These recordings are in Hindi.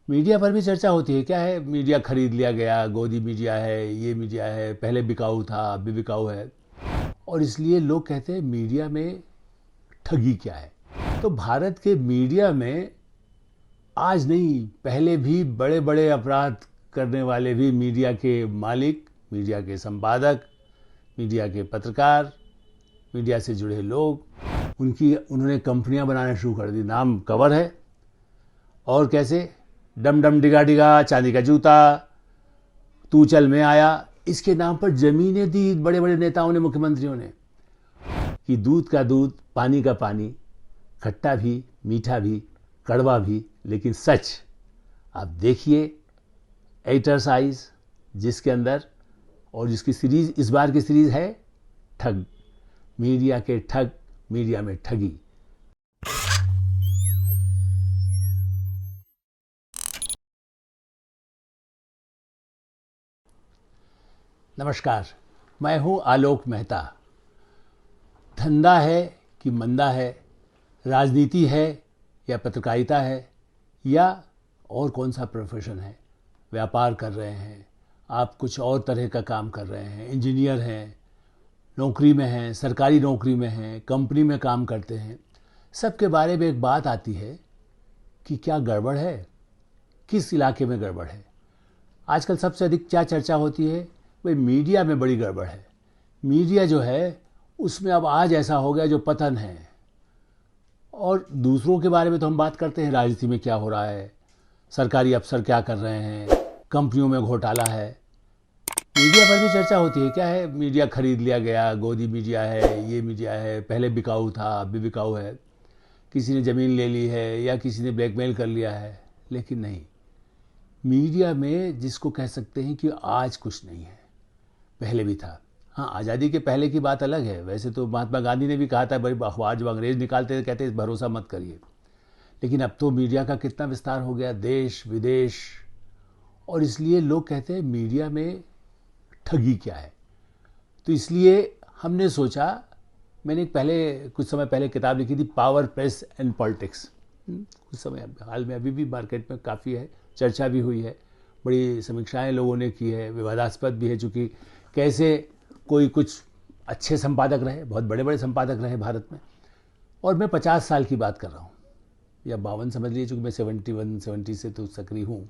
मीडिया पर भी चर्चा होती है। क्या है, मीडिया खरीद लिया गया, गोदी मीडिया है, ये मीडिया है, पहले बिकाऊ था अब भी बिकाऊ है। और इसलिए लोग कहते हैं मीडिया में ठगी क्या है। तो भारत के मीडिया में आज नहीं, पहले भी बड़े बड़े अपराध करने वाले भी मीडिया के मालिक, मीडिया के संपादक, मीडिया के पत्रकार, मीडिया से जुड़े लोग, उन्होंने कंपनियां बनाना शुरू कर दी। नाम कवर है। और कैसे, डम डम डिगा डिगा चांदी का जूता, तू चल में आया, इसके नाम पर जमीनें दी बड़े बड़े नेताओं ने, मुख्यमंत्रियों ने, कि दूध का दूध पानी का पानी, खट्टा भी मीठा भी कड़वा भी लेकिन सच। आप देखिए एटर्स आइज, जिसके अंदर, और जिसकी सीरीज इस बार की सीरीज है ठग, मीडिया के ठग, मीडिया में ठगी। नमस्कार, मैं हूं आलोक मेहता। धंधा है कि मंदा है, राजनीति है या पत्रकारिता है, या और कौन सा प्रोफेशन है, व्यापार कर रहे हैं आप, कुछ और तरह का काम कर रहे हैं, इंजीनियर हैं, नौकरी में हैं, सरकारी नौकरी में हैं, कंपनी में काम करते हैं, सबके बारे में एक बात आती है कि क्या गड़बड़ है, किस इलाके में गड़बड़ है। आजकल सबसे अधिक क्या चर्चा होती है, भाई मीडिया में बड़ी गड़बड़ है। मीडिया जो है उसमें अब आज ऐसा हो गया जो पतन है। और दूसरों के बारे में तो हम बात करते हैं, राजनीति में क्या हो रहा है, सरकारी अफसर क्या कर रहे हैं, कंपनियों में घोटाला है। मीडिया पर भी चर्चा होती है। क्या है, मीडिया खरीद लिया गया, गोदी मीडिया है, ये मीडिया है, पहले बिकाऊ था अब भी बिकाऊ है, किसी ने ज़मीन ले ली है या किसी ने ब्लैकमेल कर लिया है। लेकिन नहीं, मीडिया में जिसको कह सकते हैं कि आज कुछ नहीं है, पहले भी था। हाँ, आज़ादी के पहले की बात अलग है। वैसे तो महात्मा गांधी ने भी कहा था, भाई अखबार जब अंग्रेज निकालते थे कहते भरोसा मत करिए। लेकिन अब तो मीडिया का कितना विस्तार हो गया, देश विदेश। और इसलिए लोग कहते हैं मीडिया में ठगी क्या है। तो इसलिए हमने सोचा, मैंने कुछ समय पहले किताब लिखी थी, पावर, प्रेस एंड पॉलिटिक्स। कुछ समय हाल में अभी भी मार्केट में काफ़ी है, चर्चा भी हुई है, बड़ी समीक्षाएं लोगों ने की है, विवादास्पद भी है, चूँकि कैसे कोई कुछ अच्छे संपादक रहे, बहुत बड़े बड़े संपादक रहे भारत में। और मैं 50 साल की बात कर रहा हूँ, या 52 समझ लीजिए, चूँकि मैं 70 से तो सक्रिय हूँ।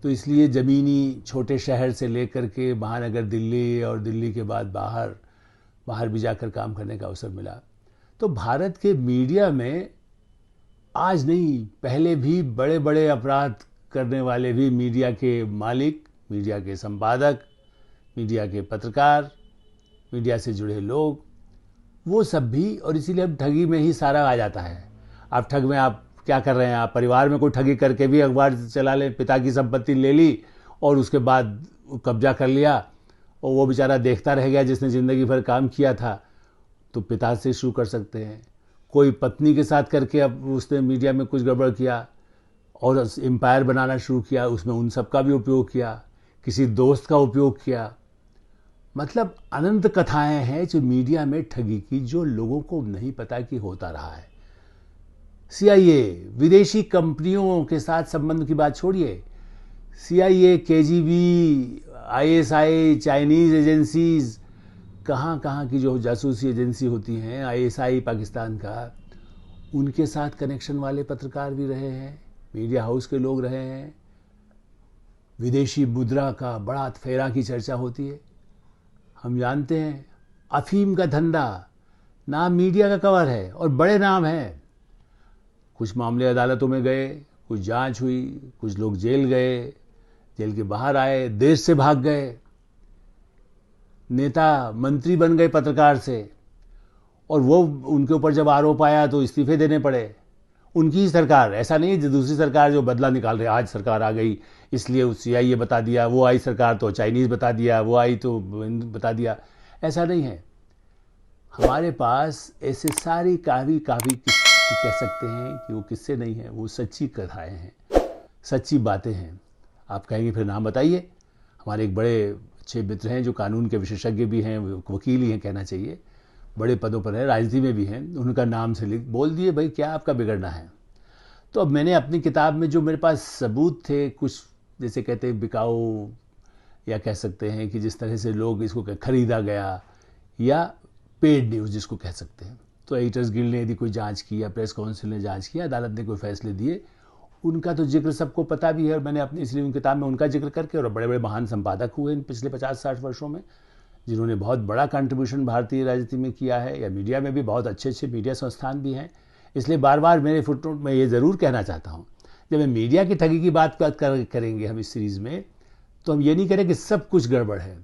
तो इसलिए ज़मीनी छोटे शहर से लेकर के महानगर दिल्ली, और दिल्ली के बाद बाहर भी जाकर काम करने का अवसर मिला। तो भारत के मीडिया में आज नहीं, पहले भी बड़े बड़े अपराध करने वाले भी मीडिया के मालिक, मीडिया के संपादक, मीडिया के पत्रकार, मीडिया से जुड़े लोग, वो सब भी। और इसीलिए अब ठगी में ही सारा आ जाता है। आप ठग में आप क्या कर रहे हैं, आप परिवार में कोई ठगी करके भी अखबार चला ले, पिता की संपत्ति ले ली और उसके बाद कब्जा कर लिया, और वो बेचारा देखता रह गया जिसने ज़िंदगी भर काम किया था, तो पिता से शुरू कर सकते हैं। कोई पत्नी के साथ करके अब उसने मीडिया में कुछ गड़बड़ किया और एम्पायर बनाना शुरू किया, उसमें उन सब का भी उपयोग किया, किसी दोस्त का उपयोग किया। मतलब अनंत कथाएं हैं जो मीडिया में ठगी की, जो लोगों को नहीं पता कि होता रहा है। सीआईए, विदेशी कंपनियों के साथ संबंध की बात छोड़िए, CIA, KGB, ISI, Chinese agencies, कहाँ कहाँ की जो जासूसी एजेंसी होती हैं, आईएसआई पाकिस्तान का, उनके साथ कनेक्शन वाले पत्रकार भी रहे हैं, मीडिया हाउस के लोग रहे हैं। विदेशी मुद्रा का बड़ा फेरा की चर्चा होती है। हम जानते हैं अफीम का धंधा, नाम मीडिया का कवर है और बड़े नाम हैं। कुछ मामले अदालतों में गए, कुछ जांच हुई, कुछ लोग जेल गए, जेल के बाहर आए, देश से भाग गए, नेता मंत्री बन गए पत्रकार से, और वो उनके ऊपर जब आरोप आया तो इस्तीफे देने पड़े। उनकी ही सरकार, ऐसा नहीं है जो दूसरी सरकार जो बदला निकाल रही है, आज सरकार आ गई इसलिए सीआईए बता दिया, वो आई सरकार तो चाइनीज़ बता दिया, वो आई तो बता दिया, ऐसा नहीं है। हमारे पास ऐसे सारी काफ़ी कह सकते हैं कि वो किस्से नहीं हैं, वो सच्ची कथाएं हैं, सच्ची बातें हैं। आप कहेंगे फिर नाम बताइए। हमारे एक बड़े अच्छे मित्र हैं जो कानून के विशेषज्ञ भी हैं, वकील ही हैं कहना चाहिए, बड़े पदों पर हैं, राजनीति में भी हैं, उनका नाम से लिख बोल दिए, भाई क्या आपका बिगड़ना है। तो अब मैंने अपनी किताब में जो मेरे पास सबूत थे, कुछ जैसे कहते हैं बिकाऊ, या कह सकते हैं कि जिस तरह से लोग इसको खरीदा गया, या पेड न्यूज़ जिसको कह सकते हैं, तो एडिटर्स गिल्ड ने यदि कोई जांच की या प्रेस काउंसिल ने जांच किया, अदालत ने कोई फैसले दिए, उनका तो जिक्र सबको पता भी है। और मैंने अपनी इसलिए उन किताब में उनका जिक्र करके, और बड़े बड़े महान संपादक हुए इन पिछले 50-60 वर्षों में, जिन्होंने बहुत बड़ा कंट्रीब्यूशन भारतीय राजनीति में किया है, या मीडिया में भी बहुत अच्छे अच्छे मीडिया संस्थान भी हैं। इसलिए बार बार मेरे फुटनोट में ये ज़रूर कहना चाहता हूँ, जब मैं मीडिया की ठगी की बात करेंगे हम इस सीरीज़ में, तो हम ये नहीं करें कि सब कुछ गड़बड़ है।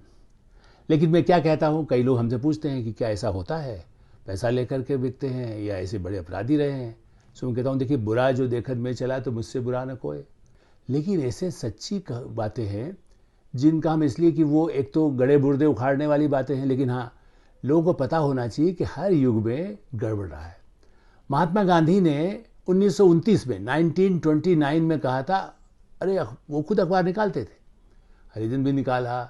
लेकिन मैं क्या कहता हूँ, कई लोग हमसे पूछते हैं कि क्या ऐसा होता है, पैसा लेकर के बिकते हैं, या ऐसे बड़े अपराधी रहे हैं। सो मैं कहता हूँ, देखिए, बुरा जो देखत में चला तो मुझसे बुरा न कोई। लेकिन ऐसे सच्ची बातें हैं जिनका हम, इसलिए कि वो एक तो गड़े बुर्दे उखाड़ने वाली बातें हैं, लेकिन हाँ, लोगों को पता होना चाहिए कि हर युग में गड़बड़ रहा है। महात्मा गांधी ने 1929 में 1929 में कहा था, अरे वो खुद अखबार निकालते थे, हरिजन भी निकाला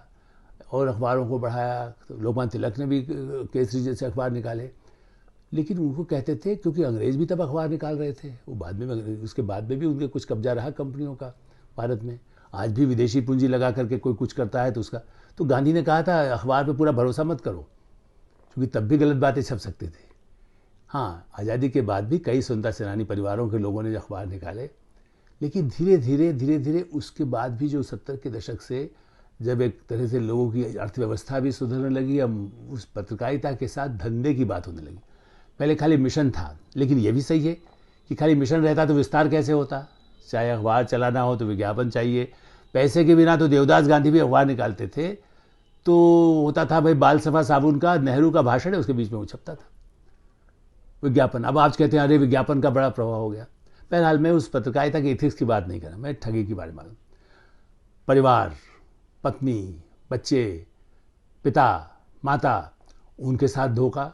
और अखबारों को बढ़ाया, तो लोकमान्य तिलक ने भी केसरी जैसे अखबार निकाले। लेकिन उनको कहते थे, क्योंकि अंग्रेज भी तब अखबार निकाल रहे थे, वो बाद में, उसके बाद में भी उनके कुछ कब्जा रहा कंपनियों का भारत में। आज भी विदेशी पूंजी लगा करके कोई कुछ करता है तो उसका, तो गांधी ने कहा था अखबार पे पूरा भरोसा मत करो, क्योंकि तब भी गलत बातें छप सकती थी। हाँ, आज़ादी के बाद भी कई स्वतंत्रता सेनानी परिवारों के लोगों ने अखबार निकाले, लेकिन धीरे धीरे उसके बाद भी, जो 70 के दशक से जब एक तरह से लोगों की अर्थव्यवस्था भी सुधरने लगी, अब उस पत्रकारिता के साथ धंधे की बात होने लगी। पहले खाली मिशन था, लेकिन ये भी सही है कि खाली मिशन रहता तो विस्तार कैसे होता। चाहे अखबार चलाना हो तो विज्ञापन चाहिए, पैसे के बिना तो देवदास गांधी भी अखबार निकालते थे, तो होता था भाई बाल सफा साबुन का नेहरू का भाषण है, उसके बीच में वो छपता था विज्ञापन। अब आप कहते हैं अरे विज्ञापन का बड़ा प्रभाव हो गया। बहरहाल मैं उस पत्रकारिता के इथिक्स की बात नहीं कर रहा, मैं ठगी की बारे में। परिवार, पत्नी, बच्चे, पिता, माता, उनके साथ धोखा,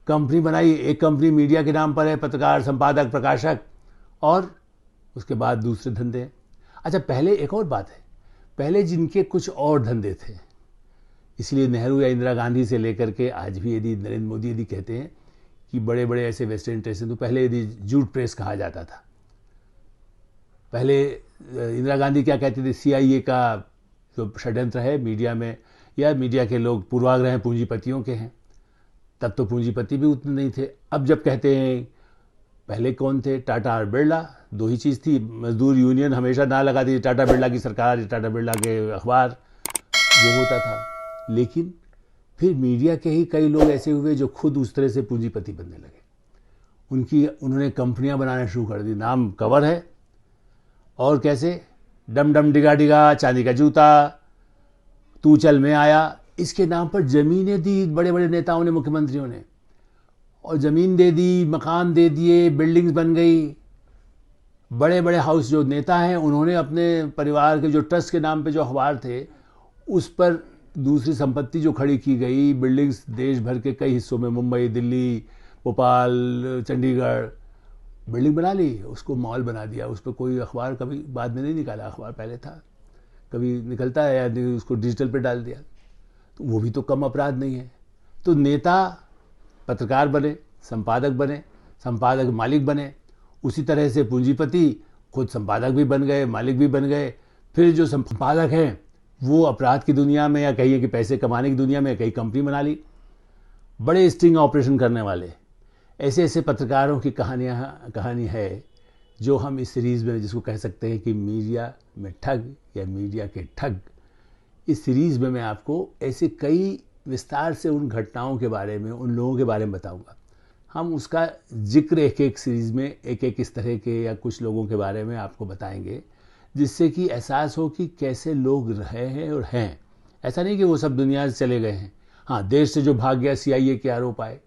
कंपनी बनाई, एक कंपनी मीडिया के नाम पर है, पत्रकार, संपादक, प्रकाशक, और उसके बाद दूसरे धंधे। अच्छा, पहले एक और बात है, पहले जिनके कुछ और धंधे थे, इसलिए नेहरू या इंदिरा गांधी से लेकर के आज भी यदि नरेंद्र मोदी यदि कहते हैं कि बड़े बड़े ऐसे वेस्टर्न इंटरेस्ट हैं, तो पहले यदि जूट प्रेस कहा जाता था। पहले इंदिरा गांधी क्या कहती थी, CIA का जो षड्यंत्र है मीडिया में, या मीडिया के लोग पूर्वाग्रह पूंजीपतियों के हैं। तब तो पूंजीपति भी उतने नहीं थे। अब जब कहते हैं, पहले कौन थे, टाटा और बिरला, दो ही चीज़ थी। मजदूर यूनियन हमेशा ना लगाती थी, टाटा बिरला की सरकार, टाटा बिरला के अखबार, जो होता था। लेकिन फिर मीडिया के ही कई लोग ऐसे हुए जो खुद उस तरह से पूंजीपति बनने लगे। उन्होंने कंपनियां बनाना शुरू कर दी, नाम कवर है, और कैसे, डम डम डिगा डिगा, चांदी का जूता, तू चल में आया, इसके नाम पर जमीनें दी बड़े बड़े नेताओं ने, मुख्यमंत्रियों ने, और ज़मीन दे दी, मकान दे दिए, बिल्डिंग्स बन गई। बड़े बड़े हाउस जो नेता हैं, उन्होंने अपने परिवार के जो ट्रस्ट के नाम पे जो अखबार थे, उस पर दूसरी संपत्ति जो खड़ी की गई, बिल्डिंग्स देश भर के कई हिस्सों में, मुंबई, दिल्ली, भोपाल, चंडीगढ़, बिल्डिंग बना ली, उसको मॉल बना दिया। उस पर कोई अखबार कभी बाद में नहीं निकाला, अखबार पहले था, कभी निकलता है, या उसको डिजिटल पे डाल दिया, तो वो भी तो कम अपराध नहीं है। तो नेता पत्रकार बने, संपादक बने, संपादक मालिक बने, उसी तरह से पूंजीपति खुद संपादक भी बन गए, मालिक भी बन गए। फिर जो संपादक हैं वो अपराध की दुनिया में, या कहिए कि पैसे कमाने की दुनिया में, कई कंपनी बना ली, बड़े स्टिंग ऑपरेशन करने वाले। ऐसे ऐसे पत्रकारों की कहानी है जो हम इस सीरीज़ में, जिसको कह सकते हैं कि मीडिया में ठग या मीडिया के ठग, इस सीरीज़ में मैं आपको ऐसे कई विस्तार से उन घटनाओं के बारे में, उन लोगों के बारे में बताऊंगा। हम उसका जिक्र एक एक सीरीज़ में एक एक इस तरह के या कुछ लोगों के बारे में आपको बताएंगे, जिससे कि एहसास हो कि कैसे लोग रहे हैं और हैं। ऐसा नहीं कि वो सब दुनिया से चले गए हैं। हाँ, देश से जो भाग गया, CIA के आरोप आए,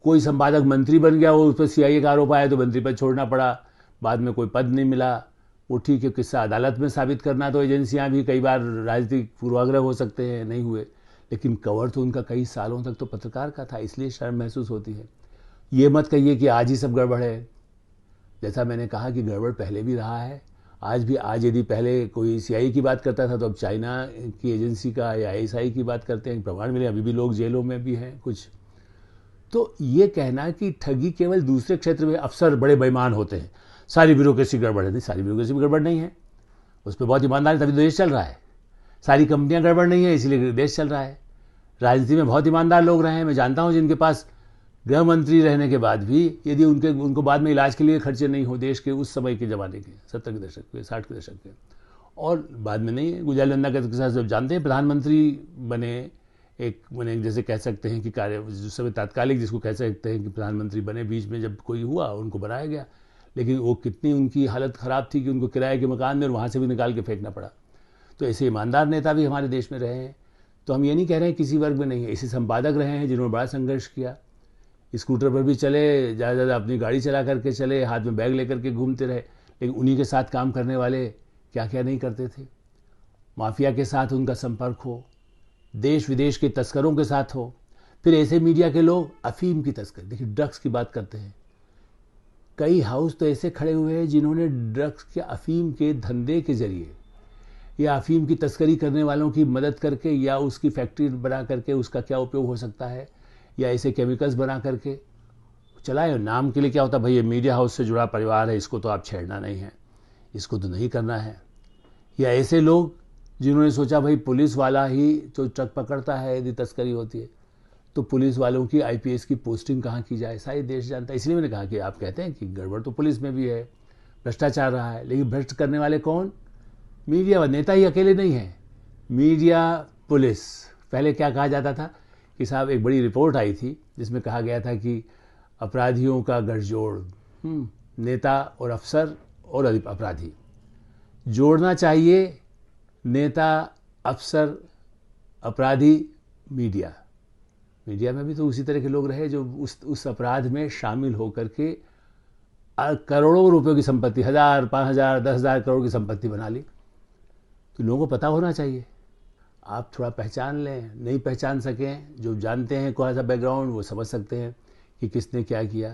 कोई संपादक मंत्री बन गया, वो उस पर CIA का आरोप आया तो मंत्री पद छोड़ना पड़ा, बाद में कोई पद नहीं मिला, वो ठीक है, किस्सा अदालत में साबित करना, तो एजेंसियां भी कई बार राजनीतिक पूर्वाग्रह हो सकते हैं, नहीं हुए, लेकिन कवर तो उनका कई सालों तक तो पत्रकार का था, इसलिए शर्म महसूस होती है। ये मत कहिए कि आज ही सब गड़बड़ है। जैसा मैंने कहा कि गड़बड़ पहले भी रहा है, आज भी। आज यदि पहले कोई CIA की बात करता था तो अब चाइना की एजेंसी का या ISI की बात करते हैं, प्रमाण मिले, अभी भी लोग जेलों में भी हैं कुछ। तो ये कहना कि ठगी केवल दूसरे क्षेत्र में अफसर बड़े बेईमान होते हैं, सारी ब्यूरोक्रेसी गड़बड़ है। नहीं, सारी ब्यूरोक्रेसी में गड़बड़ नहीं है, उस पर बहुत ईमानदार है, तभी तो देश चल रहा है। सारी कंपनियां गड़बड़ नहीं है, इसीलिए देश चल रहा है। राजनीति में बहुत ईमानदार लोग रहे हैं, मैं जानता हूं, जिनके पास गृह मंत्री रहने के बाद भी यदि उनको बाद में इलाज के लिए खर्चे नहीं हो, देश के उस समय के ज़माने के 70 के दशक के 60 के दशक के, और बाद में नहीं है। गुजराल नंदा के साथ जब जानते हैं, प्रधानमंत्री बने, एक मैंने जैसे कह सकते हैं कि कार्य जिस समय तात्कालिक जिसको कह सकते हैं कि प्रधानमंत्री बने, बीच में जब कोई हुआ उनको बनाया गया, लेकिन वो कितनी उनकी हालत ख़राब थी कि उनको किराए के मकान में और वहाँ से भी निकाल के फेंकना पड़ा। तो ऐसे ईमानदार नेता भी हमारे देश में रहे हैं। तो हम ये नहीं कह रहे हैं किसी वर्ग में नहीं है, ऐसे संपादक रहे हैं जिन्होंने बड़ा संघर्ष किया, स्कूटर पर भी चले, ज़्यादा ज़्यादा अपनी गाड़ी चला करके चले, हाथ में बैग लेकर के घूमते रहे, लेकिन उन्हीं के साथ काम करने वाले क्या क्या नहीं करते थे। माफिया के साथ उनका संपर्क हो, देश विदेश के तस्करों के साथ हो, फिर ऐसे मीडिया के लोग अफीम की तस्करी, देखिए ड्रग्स की बात करते हैं, कई हाउस तो ऐसे खड़े हुए हैं जिन्होंने ड्रग्स के अफीम के धंधे के जरिए या अफीम की तस्करी करने वालों की मदद करके या उसकी फैक्ट्री बना करके उसका क्या उपयोग हो सकता है, या ऐसे केमिकल्स बना करके चलाए। नाम के लिए क्या होता है, भाई ये मीडिया हाउस से जुड़ा परिवार है, इसको तो आप छेड़ना नहीं है, इसको तो नहीं करना है। या ऐसे लोग जिन्होंने सोचा भाई पुलिस वाला ही जो ट्रक पकड़ता है, यदि तस्करी होती है तो पुलिस वालों की आईपीएस की पोस्टिंग कहाँ की जाए, सारी देश जानता है। इसलिए मैंने कहा कि आप कहते हैं कि गड़बड़ तो पुलिस में भी है, भ्रष्टाचार रहा है, लेकिन भ्रष्ट करने वाले कौन? मीडिया, नेता ही अकेले नहीं है, मीडिया, पुलिस। पहले क्या कहा जाता था कि साहब, एक बड़ी रिपोर्ट आई थी जिसमें कहा गया था कि अपराधियों का गठजोड़, नेता और अफसर और अपराधी जोड़ना चाहिए, नेता, अफसर, अपराधी, मीडिया। मीडिया में भी तो उसी तरह के लोग रहे जो उस अपराध में शामिल होकर के करोड़ों रुपयों की संपत्ति, 1000, 5000, 10,000 करोड़ की संपत्ति बना ली। तो लोगों को पता होना चाहिए। आप थोड़ा पहचान लें, नहीं पहचान सकें, जो जानते हैं कौन सा बैकग्राउंड, वो समझ सकते हैं कि किसने क्या किया,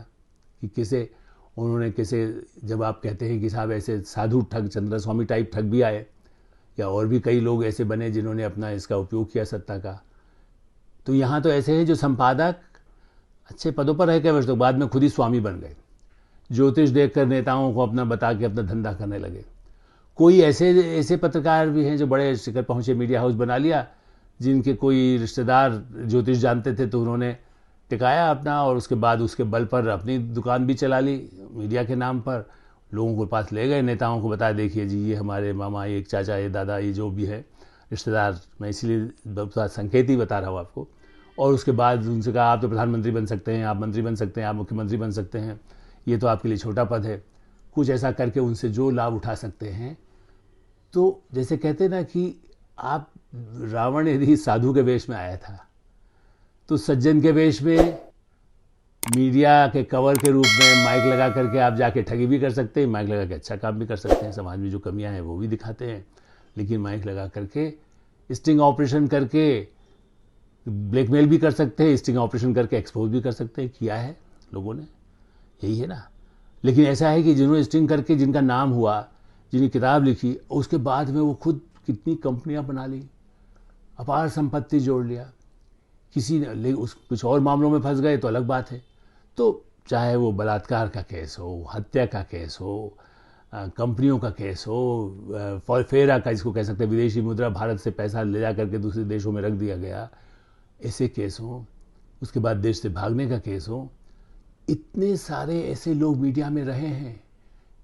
कि किसे उन्होंने कैसे। जब आप कहते हैं कि साहब ऐसे साधु ठग, चंद्रस्वामी टाइप ठग भी आए, या और भी कई लोग ऐसे बने जिन्होंने अपना इसका उपयोग किया सत्ता का। तो यहाँ तो ऐसे हैं जो संपादक अच्छे पदों पर रह के वर्ष तो बाद में खुद ही स्वामी बन गए, ज्योतिष देखकर नेताओं को अपना बता के अपना धंधा करने लगे। कोई ऐसे पत्रकार भी हैं जो बड़े शिखर पहुँचे, मीडिया हाउस बना लिया, जिनके कोई रिश्तेदार ज्योतिष जानते थे तो उन्होंने टिकाया अपना, और उसके बाद उसके बल पर अपनी दुकान भी चला ली मीडिया के नाम पर। लोगों के पास ले गए, नेताओं को बताया, देखिए जी ये हमारे मामा, ये चाचा, ये दादा, ये जो भी है रिश्तेदार, मैं इसीलिए संकेत ही बता रहा हूँ आपको। और उसके बाद उनसे कहा आप तो प्रधानमंत्री बन सकते हैं, आप मंत्री बन सकते हैं, आप मुख्यमंत्री बन सकते हैं, ये तो आपके लिए छोटा पद है। कुछ ऐसा करके उनसे जो लाभ उठा सकते हैं। तो जैसे कहते ना कि आप, रावण यदि साधु के वेश में आया था तो सज्जन के वेश में मीडिया के कवर के रूप में माइक लगा करके आप जाके ठगी भी कर सकते हैं, माइक लगा के अच्छा काम भी कर सकते हैं, समाज में जो कमियां हैं वो भी दिखाते हैं, लेकिन माइक लगा करके स्टिंग ऑपरेशन करके ब्लैकमेल भी कर सकते हैं, स्टिंग ऑपरेशन करके एक्सपोज भी कर सकते हैं। किया है लोगों ने, यही है ना। लेकिन ऐसा है कि जिन्होंने स्टिंग करके जिनका नाम हुआ, जिन्हें किताब लिखी, उसके बाद में वो खुद कितनी कंपनियां बना ली, अपार संपत्ति जोड़ लिया। किसी ने कुछ और मामलों में फंस गए तो अलग बात है। तो चाहे वो बलात्कार का केस हो, हत्या का केस हो, कंपनियों का केस हो, फेरा का जिसको कह सकते हैं, विदेशी मुद्रा भारत से पैसा ले जा करके दूसरे देशों में रख दिया गया, ऐसे केस हो, उसके बाद देश से भागने का केस हो। इतने सारे ऐसे लोग मीडिया में रहे हैं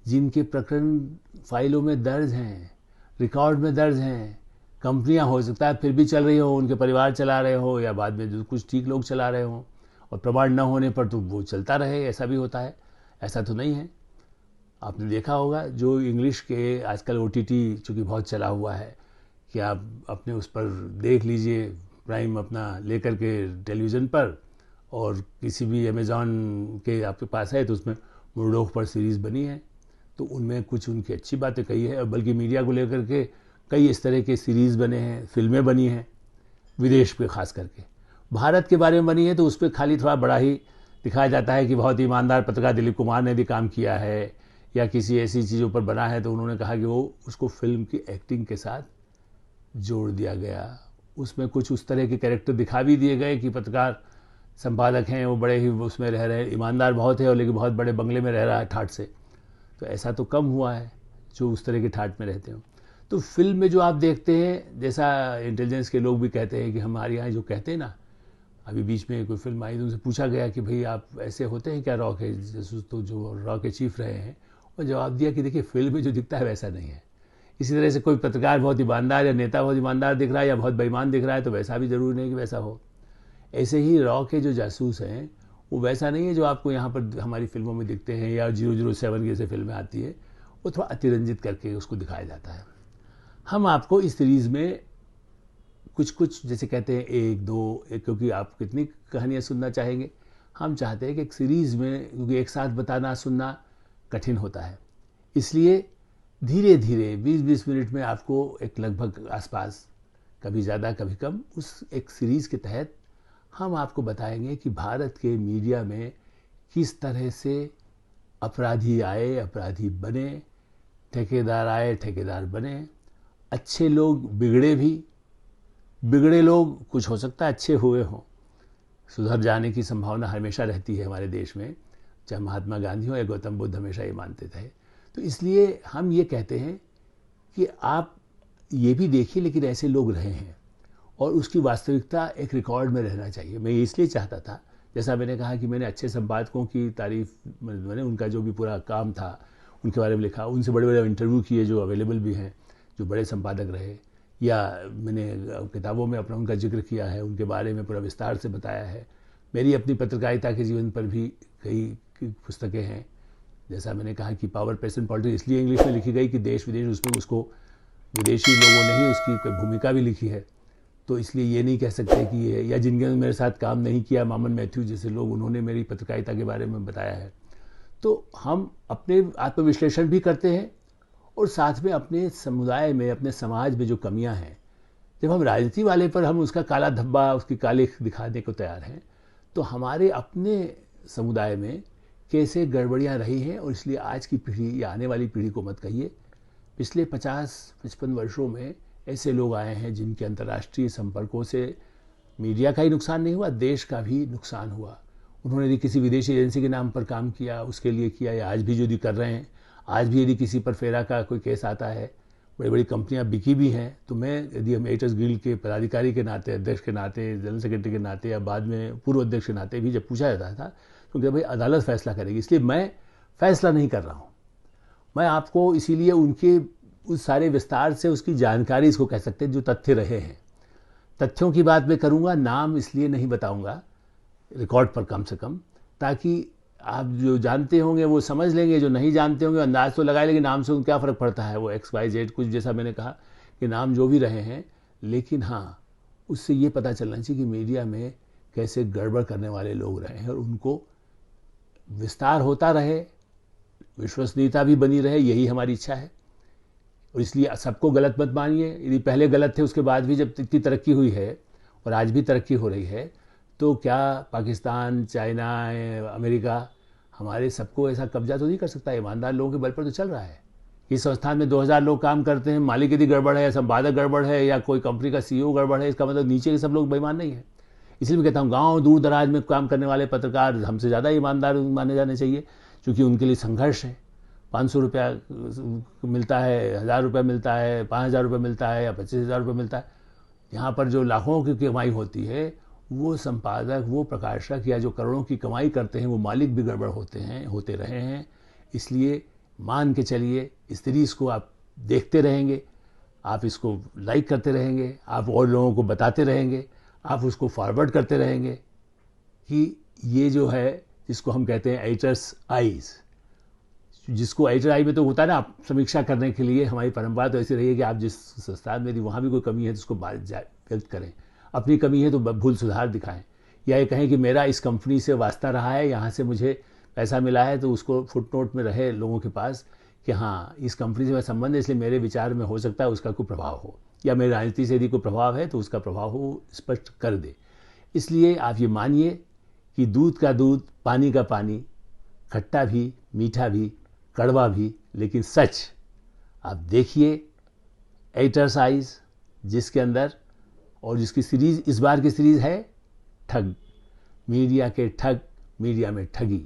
जिनके प्रकरण फाइलों में दर्ज हैं, रिकॉर्ड में दर्ज हैं। कंपनियां हो सकता है फिर भी चल रही हो, उनके परिवार चला रहे हो, या बाद में जो कुछ ठीक लोग चला रहे हो, और प्रमाण न होने पर तो वो चलता रहे, ऐसा भी होता है। ऐसा तो नहीं है। आपने देखा होगा जो इंग्लिश के आजकल OTT चूँकि बहुत चला हुआ है, कि आप अपने उस पर देख लीजिए, प्राइम अपना लेकर के टेलीविज़न पर, और किसी भी अमेज़ॉन के आपके पास है तो उसमें मुर्डोक पर सीरीज़ बनी है, तो उनमें कुछ उनकी अच्छी बातें कही है, बल्कि मीडिया को लेकर के कई इस तरह के सीरीज़ बने हैं, फिल्में बनी हैं, विदेश पे खास करके। भारत के बारे में बनी है तो उस पर खाली थोड़ा बड़ा ही दिखाया जाता है कि बहुत ईमानदार पत्रकार दिलीप कुमार ने भी काम किया है, या किसी ऐसी चीज़ों पर बना है तो उन्होंने कहा कि वो उसको फिल्म की एक्टिंग के साथ जोड़ दिया गया। उसमें कुछ उस तरह के कैरेक्टर दिखा भी दिए गए कि पत्रकार संपादक हैं, वो बड़े ही उसमें रह रहे हैं, ईमानदार बहुत है, और लेकिन बहुत बड़े बंगले में रह रहा है ठाठ से। तो ऐसा तो कम हुआ है जो उस तरह के ठाट में रहते हो। तो फिल्म में जो आप देखते हैं, जैसा इंटेलिजेंस के लोग भी कहते हैं कि हमारे यहाँ जो कहते हैं ना, अभी बीच में कोई फिल्म आई तो उनसे पूछा गया कि भाई आप ऐसे होते हैं क्या रॉ के जासूस, तो जो रॉ के चीफ रहे हैं, और जवाब दिया कि देखिए फिल्म में जो दिखता है वैसा नहीं है। इसी तरह से कोई पत्रकार बहुत ईमानदार या नेता बहुत ईमानदार दिख रहा है या बहुत बेईमान दिख रहा है तो वैसा भी जरूरी नहीं कि वैसा हो। ऐसे ही रॉ के जो जासूस हैं वो वैसा नहीं है जो आपको यहाँ पर हमारी फिल्मों में दिखते हैं या 007 जैसे फिल्में आती है, वो थोड़ा अतिरंजित करके उसको दिखाया जाता है। हम आपको इस सीरीज़ में कुछ कुछ जैसे कहते हैं एक दो एक, क्योंकि आप कितनी कहानियाँ सुनना चाहेंगे, हम चाहते हैं कि एक सीरीज़ में, क्योंकि एक साथ बताना सुनना कठिन होता है, इसलिए धीरे धीरे 20-20 मिनट में आपको एक लगभग आसपास, कभी ज़्यादा कभी कम, उस एक सीरीज़ के तहत हम आपको बताएंगे कि भारत के मीडिया में किस तरह से अपराधी आए अपराधी बने, ठेकेदार आए ठेकेदार बने, अच्छे लोग बिगड़े भी, बिगड़े लोग कुछ हो सकता है अच्छे हुए हों, सुधर जाने की संभावना हमेशा रहती है हमारे देश में, चाहे महात्मा गांधी हो या गौतम बुद्ध हमेशा ये मानते थे। तो इसलिए हम ये कहते हैं कि आप ये भी देखिए लेकिन ऐसे लोग रहे हैं और उसकी वास्तविकता एक रिकॉर्ड में रहना चाहिए। मैं इसलिए चाहता था, जैसा मैंने कहा कि मैंने अच्छे संपादकों की तारीफ, मैंने उनका जो भी पूरा काम था उनके बारे में लिखा, उनसे बड़े बड़े इंटरव्यू किए जो अवेलेबल भी हैं, जो बड़े संपादक रहे, या मैंने किताबों में अपना उनका जिक्र किया है, उनके बारे में पूरा विस्तार से बताया है। मेरी अपनी पत्रकारिता के जीवन पर भी कई पुस्तकें हैं। जैसा मैंने कहा कि पावर पैशन पॉलिटिक्स इसलिए इंग्लिश में लिखी गई कि देश विदेश उसमें उसको विदेशी लोगों ने ही उसकी भूमिका भी लिखी है, तो इसलिए ये नहीं कह सकते कि ये, या जिनके मेरे साथ काम नहीं किया, मामन मैथ्यू जैसे लोग, उन्होंने मेरी पत्रकारिता के बारे में बताया है। तो हम अपने आत्मविश्लेषण भी करते हैं और साथ में अपने समुदाय में, अपने समाज में जो कमियां हैं, जब हम राजनीति वाले पर हम उसका काला धब्बा, उसकी काली दिखाने को तैयार हैं, तो हमारे अपने समुदाय में कैसे गड़बड़ियां रही हैं, और इसलिए आज की पीढ़ी या आने वाली पीढ़ी को मत कहिए, पिछले 50-55 वर्षों में ऐसे लोग आए हैं जिनके अंतर्राष्ट्रीय संपर्कों से मीडिया का ही नुकसान नहीं हुआ, देश का भी नुकसान हुआ। उन्होंने यदि किसी विदेशी एजेंसी के नाम पर काम किया, उसके लिए किया, या आज भी जो कर रहे हैं, आज भी यदि किसी पर फेरा का कोई केस आता है, बड़ी बड़ी कंपनियां बिकी भी हैं, तो मैं यदि हम एडिटर्स गिल्ड के पदाधिकारी के नाते, अध्यक्ष के नाते, जनरल सेक्रेटरी के नाते, या बाद में पूर्व अध्यक्ष के नाते भी जब पूछा जाता था तो क्या भाई अदालत फैसला करेगी, इसलिए मैं फैसला नहीं कर रहा हूँ। मैं आपको इसीलिए उनके उस सारे विस्तार से उसकी जानकारी, इसको कह सकते हैं, जो तथ्य रहे हैं, तथ्यों की बात मैं करूँगा, नाम इसलिए नहीं बताऊँगा रिकॉर्ड पर कम से कम, ताकि आप जो जानते होंगे वो समझ लेंगे, जो नहीं जानते होंगे अंदाज तो लगाए लेंगे, नाम से क्या फ़र्क पड़ता है, वो XYZ कुछ, जैसा मैंने कहा कि नाम जो भी रहे हैं, लेकिन हाँ उससे ये पता चलना चाहिए कि मीडिया में कैसे गड़बड़ करने वाले लोग रहे हैं और उनको विस्तार होता रहे, विश्वसनीयता भी बनी रहे, यही हमारी इच्छा है। और इसलिए सबको गलत मत मानिए, यदि पहले गलत थे उसके बाद भी जब इतनी तरक्की हुई है और आज भी तरक्की हो रही है, तो क्या पाकिस्तान, चाइना, अमेरिका हमारे सबको ऐसा कब्जा तो नहीं कर सकता? ईमानदार लोगों के बल पर तो चल रहा है। इस संस्थान में 2000 लोग काम करते हैं, मालिक यदि गड़बड़ है, संपादक गड़बड़ है, या कोई कंपनी का CEO गड़बड़ है, इसका मतलब नीचे के सब लोग बेईमान नहीं है। इसलिए मैं कहता हूँ गाँव दूर दराज में काम करने वाले पत्रकार हमसे ज़्यादा ईमानदार माने जाने चाहिए, क्योंकि उनके लिए संघर्ष है। 500 रुपया मिलता है, 1000 रुपया मिलता है, 5000 रुपया मिलता है, या 25,000 रुपया मिलता है। यहाँ पर जो लाखों की कमाई होती है, वो संपादक, वो प्रकाशक, या जो करोड़ों की कमाई करते हैं, वो मालिक भी गड़बड़ होते रहे हैं। इसलिए मान के चलिए, इस सीरीज़ को आप देखते रहेंगे, आप इसको लाइक करते रहेंगे, आप और लोगों को बताते रहेंगे, आप उसको फॉरवर्ड करते रहेंगे कि ये जो है, जिसको हम कहते हैं एडिटर्स आईज, जिसको एडिटर आई में तो होता है ना, आप समीक्षा करने के लिए हमारी परंपरा तो ऐसी रही है कि आप जिस संस्थान में यदि वहाँ भी कोई कमी है तो उसको व्यक्त करें, अपनी कमी है तो भूल सुधार दिखाएं, या ये कहें कि मेरा इस कंपनी से वास्ता रहा है, यहाँ से मुझे पैसा मिला है, तो उसको फुटनोट में रहे लोगों के पास कि हाँ इस कंपनी से मेरा संबंध है, इसलिए मेरे विचार में हो सकता है उसका कोई प्रभाव हो, या मेरी राजनीति से यदि कोई प्रभाव है तो उसका प्रभाव हो, स्पष्ट कर दे। इसलिए आप ये मानिए कि दूध का दूध, पानी का पानी, खट्टा भी, मीठा भी, कड़वा भी, लेकिन सच। आप देखिए एडिटर्स आइज, जिसके अंदर, और जिसकी सीरीज इस बार की सीरीज है ठग, मीडिया के ठग, मीडिया में ठगी।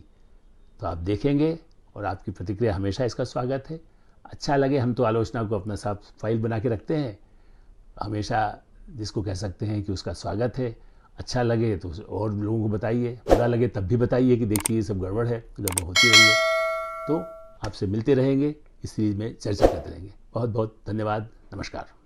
तो आप देखेंगे और आपकी प्रतिक्रिया हमेशा इसका स्वागत है। अच्छा लगे, हम तो आलोचना को अपना साफ फाइल बना के रखते हैं, हमेशा जिसको कह सकते हैं कि उसका स्वागत है। अच्छा लगे तो और लोगों को बताइए, बुरा लगे तब भी बताइए कि देखिए ये सब गड़बड़ है, गड़बड़ होती रही है। तो आपसे मिलते रहेंगे, इस सीरीज में चर्चा करते रहेंगे। बहुत बहुत धन्यवाद, नमस्कार।